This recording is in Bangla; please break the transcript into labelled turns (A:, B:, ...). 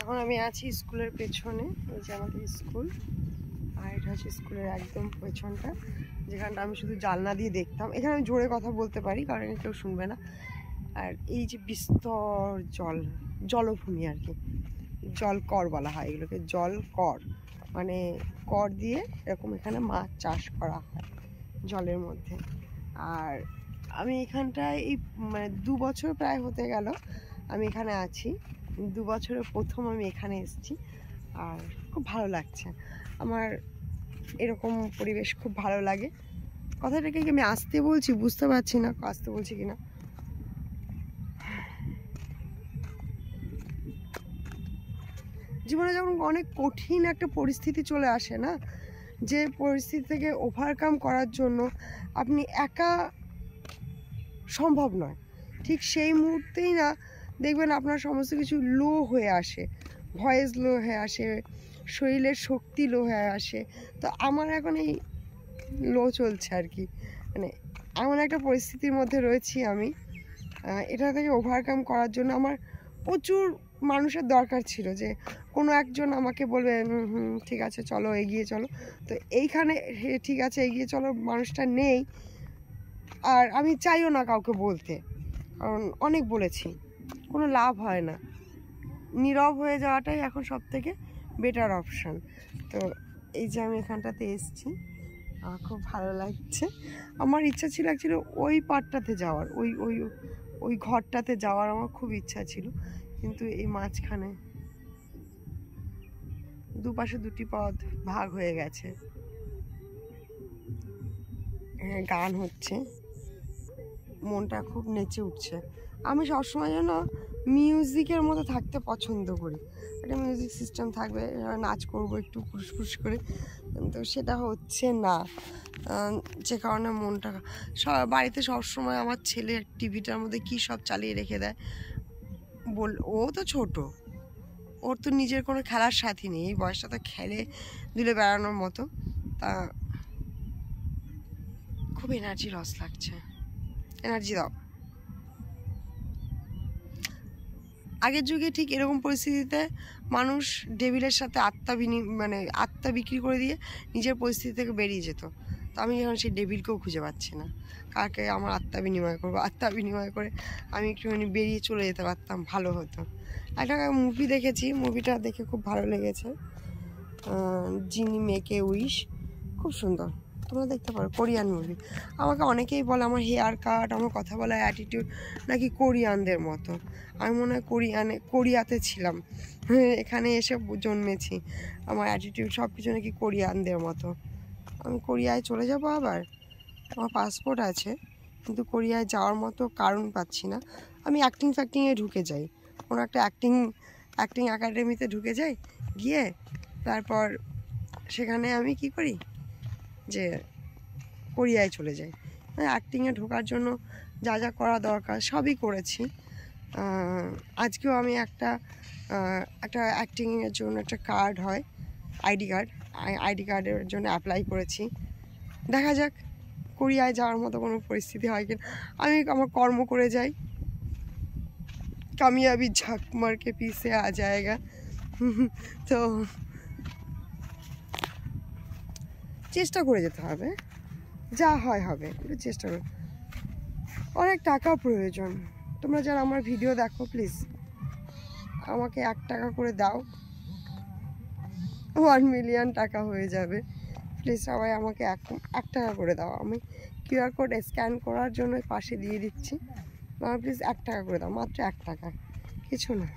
A: এখন আমি আছি স্কুলের পেছনে, এই যে আমাদের স্কুল, আর এটা হচ্ছে স্কুলের একদম পেছনটা, যেখানটা আমি শুধু জানলা দিয়ে দেখতাম। এখানে আমি জোরে কথা বলতে পারি কারণ কেউ শুনবে না। আর এই যে বিস্তর জলভূমি আর কি, জলকর বলা হয় এগুলোকে, জলকর মানে কর দিয়ে এরকম এখানে মাছ চাষ করা হয় জলের মধ্যে। আর আমি এখানটায় এই মানে 2 বছর প্রায় হতে গেল আমি এখানে আছি। 2 বছরের প্রথম আমি এখানে এসেছি, আর খুব ভালো লাগছে আমার। এরকম পরিবেশ খুব ভালো লাগে। কথাটাকে আমি আসতে বলছি, বুঝতে পারছি না আসতে বলছি কিনা। জীবনে যখন অনেক কঠিন একটা পরিস্থিতি চলে আসে না, যে পরিস্থিতি থেকে ওভারকাম করার জন্য আপনি একা সম্ভব নয়, ঠিক সেই মুহূর্তেই না দেখবেন আপনার সমস্ত কিছু লো হয়ে আসে, ভয়েস লো হয়ে আসে, শরীরের শক্তি লো হয়ে আসে। তো আমার এখন এই লো চলছে আর কি, মানে এমন একটা পরিস্থিতির মধ্যে রয়েছি আমি। এটা থেকে ওভারকাম করার জন্য আমার প্রচুর মানুষের দরকার ছিল, যে কোনো একজন আমাকে বলবে ঠিক আছে চলো এগিয়ে চলো। তো এইখানে ঠিক আছে এগিয়ে চলো মানুষটা নেই, আর আমি চাইও না কাউকে বলতে, কারণ অনেক বলেছি, কোনো লাভ হয় না। নীরব হয়ে যাওয়াটাই এখন সব থেকে বেটার অপশান। তো এই যে আমি এখানটাতে এসেছি, আমার খুব ভালো লাগছে। আমার ইচ্ছা ছিল অ্যাকচুয়ালি ওই পাড়টাতে যাওয়ার, ওই ওই ওই ঘরটাতে যাওয়ার আমার খুব ইচ্ছা ছিল, কিন্তু এই মাঝখানে দুপাশে দুটি পথ ভাগ হয়ে গেছে। হ্যাঁ, গান হচ্ছে, মনটা খুব নেচে উঠছে। আমি সবসময় যেন মিউজিকের মতো থাকতে পছন্দ করি, একটা মিউজিক সিস্টেম থাকবে, নাচ করবো একটু ফুসফুস করে, তো সেটা হচ্ছে না। যে কারণে মনটা বাড়িতে সবসময় আমার ছেলে টিভিটার মধ্যে কী সব চালিয়ে রেখে দেয়। ও তো ছোট, ওর তো নিজের কোনো খেলার সাথী নেই, এই বয়সটা তো খেলে দুলে বেড়ানোর মতো। তা খুব এনার্জি লস লাগছে, এনার্জি দাও। আগের যুগে ঠিক এরকম পরিস্থিতিতে মানুষ ডেভিলের সাথে আত্মা বিক্রি করে দিয়ে নিজের পরিস্থিতি থেকে বেরিয়ে যেত। তো আমি এখন সেই ডেভিলকেও খুঁজে পাচ্ছি না, কাকে আমার আত্মা বিনিময় করবো। আত্মা বিনিময় করে আমি একটুখানি বেরিয়ে চলে যেতে পারতাম, ভালো হতো। একটা মুভি দেখেছি, মুভিটা দেখে খুব ভালো লেগেছে, জিনি মেক এ উইশ, খুব সুন্দর, তোমরা দেখতে পারো, কোরিয়ান মুভি। আমাকে অনেকেই বলে আমার হেয়ার কাট, আমার কথা বলার অ্যাটিটিউড নাকি কোরিয়ানদের মতো। আমি মনে হয় কোরিয়াতে ছিলাম, এখানে এসে জন্মেছি, আমার অ্যাটিটিউড সব কিছু নাকি কোরিয়ানদের মতো। আমি কোরিয়ায় চলে যাব আবার, আমার পাসপোর্ট আছে, কিন্তু কোরিয়ায় যাওয়ার মতো কারণ পাচ্ছি না। আমি ফ্যাক্টিংয়ে ঢুকে যাই, কোনো একটা অ্যাক্টিং একাডেমিতে ঢুকে যাই, গিয়ে তারপর সেখানে আমি কি করি, যে কোরিয়ায় চলে যাই। অ্যাক্টিংয়ে ঢোকার জন্য যা যা করা দরকার সবই করেছি। আজকেও আমি একটা অ্যাক্টিংয়ের জন্য একটা কার্ড হয়, আইডি কার্ডের জন্য অ্যাপ্লাই করেছি। দেখা যাক কোরিয়ায় যাওয়ার মতো কোনো পরিস্থিতি হয় কিনা। আমি আমার কর্ম করে যাই, কামিয়াবি ঝাঁক মারকে পিছে আ যায়গা। তো চেষ্টা করে যেতে হবে, যা হয় হবে, একটু চেষ্টা করো। অনেক টাকা প্রয়োজন। তোমরা যারা আমার ভিডিও দেখো প্লিজ আমাকে 1 টাকা করে দাও, 1 মিলিয়ন টাকা হয়ে যাবে। প্লিজ সবাই আমাকে 1 টাকা করে দাও। আমি কিউআর কোড স্ক্যান করার জন্য পাশে দিয়ে দিচ্ছি, প্লিজ 1 টাকা করে দাও, মাত্র 1 টাকা, কিছু না।